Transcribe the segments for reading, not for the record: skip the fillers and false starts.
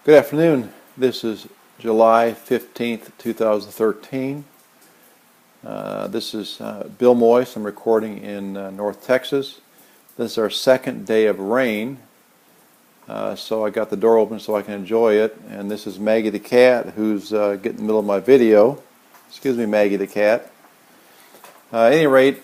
Good afternoon. This is July 15th, 2013. This is Bill Moyce. I'm recording in North Texas. This is our second day of rain, so I got the door open so I can enjoy it. And this is Maggie the cat, who's getting in the middle of my video. Excuse me, Maggie the cat. At any rate,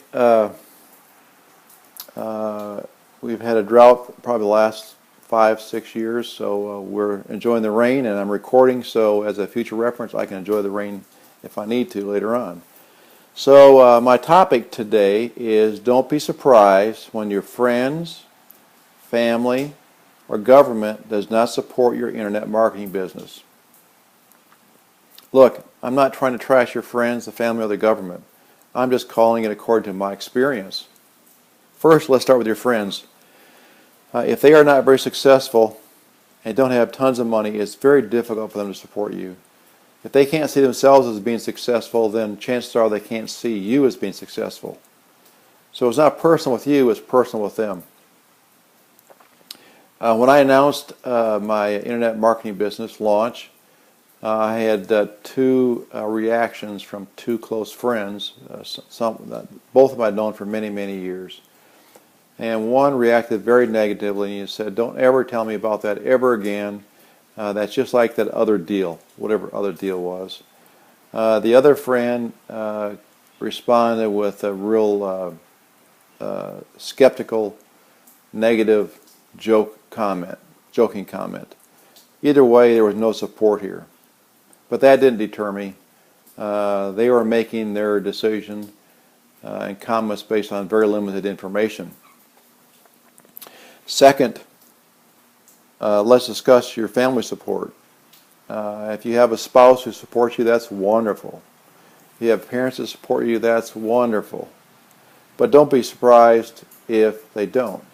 we've had a drought probably the last 5-6 years, so we're enjoying the rain, and I'm recording so as a future reference I can enjoy the rain if I need to later on. So my topic today is don't be surprised when your friends, family, or government does not support your internet marketing business. Look, I'm not trying to trash your friends, the family, or the government. I'm just calling it according to my experience. First, let's start with your friends. If they are not very successful and don't have tons of money, it's very difficult for them to support you. If they can't see themselves as being successful, then chances are they can't see you as being successful. So it's not personal with you, it's personal with them. When I announced my internet marketing business launch, I had two reactions from two close friends. Both of them I'd known for many, many years. And one reacted very negatively, and he said, "Don't ever tell me about that ever again. That's just like that other deal," whatever other deal was. The other friend responded with a real skeptical, negative joking comment. Either way, there was no support here. But that didn't deter me. They were making their decision and comments based on very limited information. Second, let's discuss your family support. If you have a spouse who supports you, that's wonderful. If you have parents that support you, that's wonderful. But don't be surprised if they don't.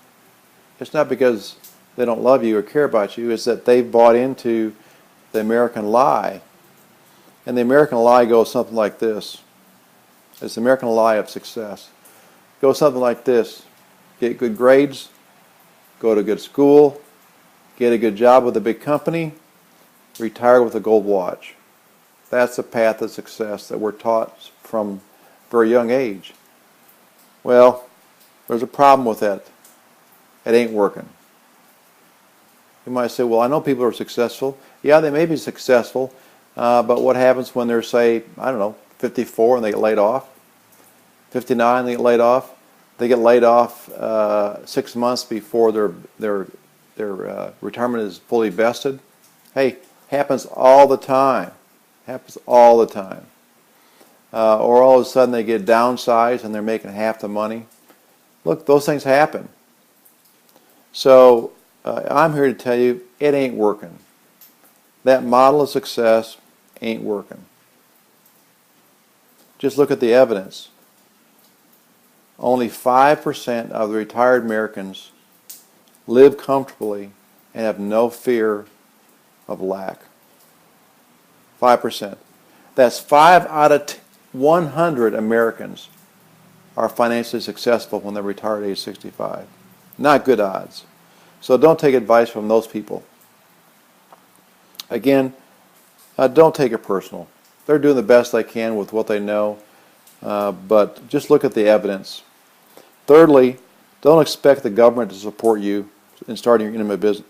It's not because they don't love you or care about you, it's that they've bought into the American lie. And the American lie goes something like this. It's the American lie of success. It goes something like this: get good grades, go to good school, get a good job with a big company, retire with a gold watch. That's the path of success that we're taught from a very young age. Well, there's a problem with that. It ain't working. You might say, well, I know people are successful. Yeah, they may be successful, but what happens when they're, say, I don't know, 54 and they get laid off? 59 and they get laid off? They get laid off 6 months before their retirement is fully vested. Hey, happens all the time. Happens all the time. Or all of a sudden they get downsized and they're making half the money. Look, those things happen. So I'm here to tell you it ain't working. That model of success ain't working. Just look at the evidence. Only 5% of the retired Americans live comfortably and have no fear of lack. 5%. That's 5 out of 100 Americans are financially successful when they're retired at age 65. Not good odds. So don't take advice from those people. Again, don't take it personal. They're doing the best they can with what they know, but just look at the evidence. Thirdly, don't expect the government to support you in starting your internet business.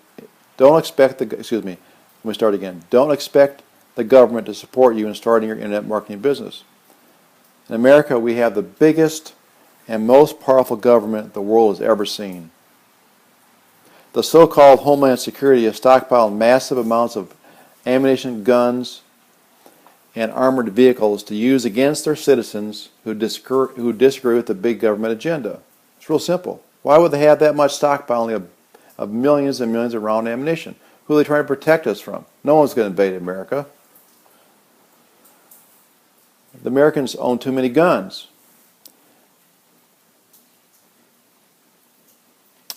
Don't expect the government to support you in starting your internet marketing business. In America, we have the biggest and most powerful government the world has ever seen. The so-called Homeland Security has stockpiled massive amounts of ammunition, guns, and armored vehicles to use against their citizens who disagree with the big government agenda. It's real simple. Why would they have that much stockpiling of millions and millions of round ammunition? Who are they trying to protect us from? No one's going to invade America. The Americans own too many guns.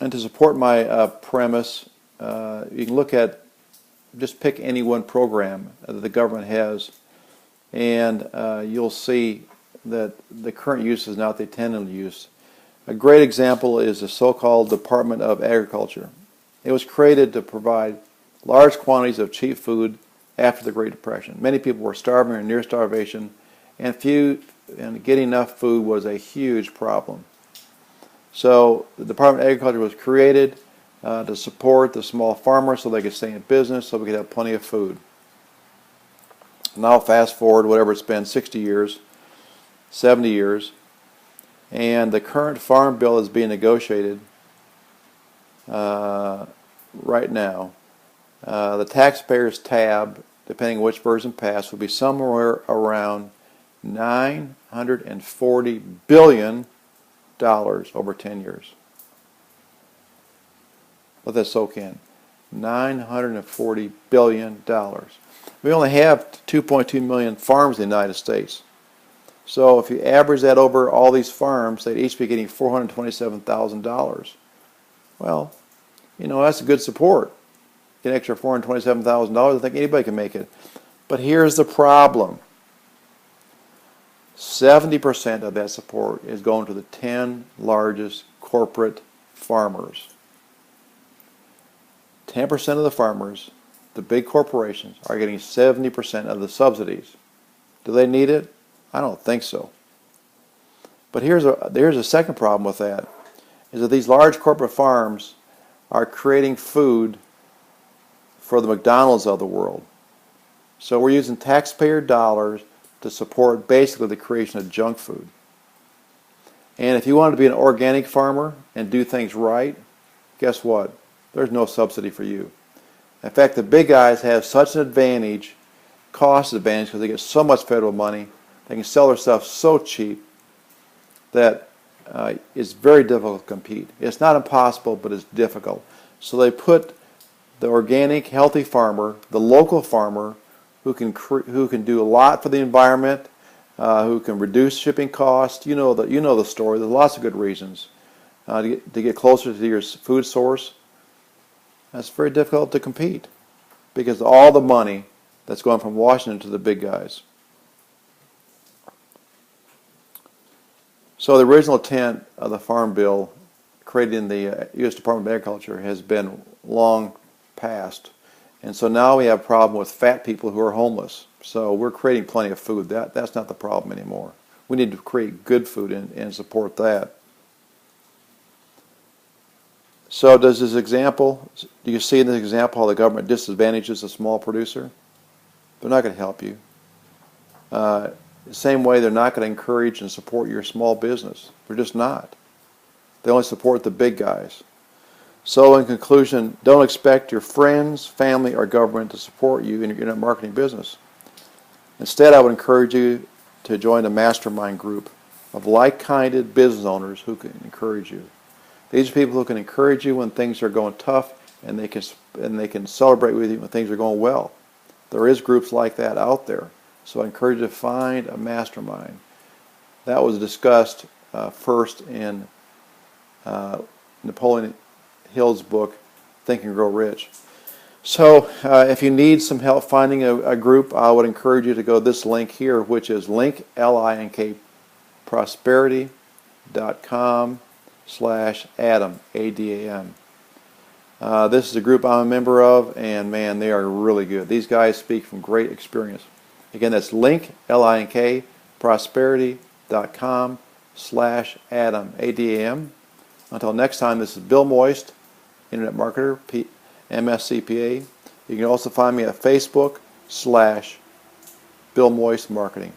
And to support my premise, you can look at, just pick any one program that the government has, and you'll see that the current use is not the intended use. A great example is the so-called Department of Agriculture. It was created to provide large quantities of cheap food after the Great Depression. Many people were starving or near starvation, and getting enough food was a huge problem. So the Department of Agriculture was created to support the small farmers so they could stay in business, so we could have plenty of food. Now fast forward, whatever it's been, 60 years, 70 years, and the current farm bill is being negotiated right now. The taxpayers tab, depending on which version passed, will be somewhere around $940 billion over 10 years. Let that soak in. $940 billion. We only have 2.2 million farms in the United States. So if you average that over all these farms, they'd each be getting $427,000. Well, you know, that's a good support. Get an extra $427,000, I think anybody can make it. But here's the problem. 70% of that support is going to the 10 largest corporate farmers. 10% of the farmers, the big corporations, are getting 70% of the subsidies. Do they need it? I don't think so. But here's a second problem with that, is that these large corporate farms are creating food for the McDonald's of the world. So we're using taxpayer dollars to support basically the creation of junk food. And if you wanted to be an organic farmer and do things right, guess what? There's no subsidy for you. In fact, the big guys have such an advantage, cost advantage, because they get so much federal money. They can sell their stuff so cheap that it's very difficult to compete. It's not impossible, but it's difficult. So they put the organic, healthy farmer, the local farmer, who can do a lot for the environment, who can reduce shipping costs. You know the story. There's lots of good reasons to get closer to your food source. That's very difficult to compete because of all the money that's going from Washington to the big guys. So the original intent of the Farm Bill created in the U.S. Department of Agriculture has been long past. And so now we have a problem with fat people who are homeless. So we're creating plenty of food. That's not the problem anymore. We need to create good food and support that. So do you see in this example how the government disadvantages a small producer? They're not going to help you. The same way they're not going to encourage and support your small business. They're just not. They only support the big guys. So in conclusion, don't expect your friends, family, or government to support you in your internet marketing business. Instead, I would encourage you to join a mastermind group of like-minded business owners who can encourage you. These are people who can encourage you when things are going tough, and they can celebrate with you when things are going well. There is groups like that out there. So I encourage you to find a mastermind. That was discussed first in Napoleon Hill's book, Think and Grow Rich. So if you need some help finding a group, I would encourage you to go to this link here, which is linkprosperity.com/Adam, A-D-A-M. This is a group I'm a member of, and man, they are really good. These guys speak from great experience. Again, that's linkprosperity.com/Adam, A-D-A-M. Until next time, this is Bill Moist, Internet Marketer, MSCPA. You can also find me at Facebook /Bill Moist Marketing.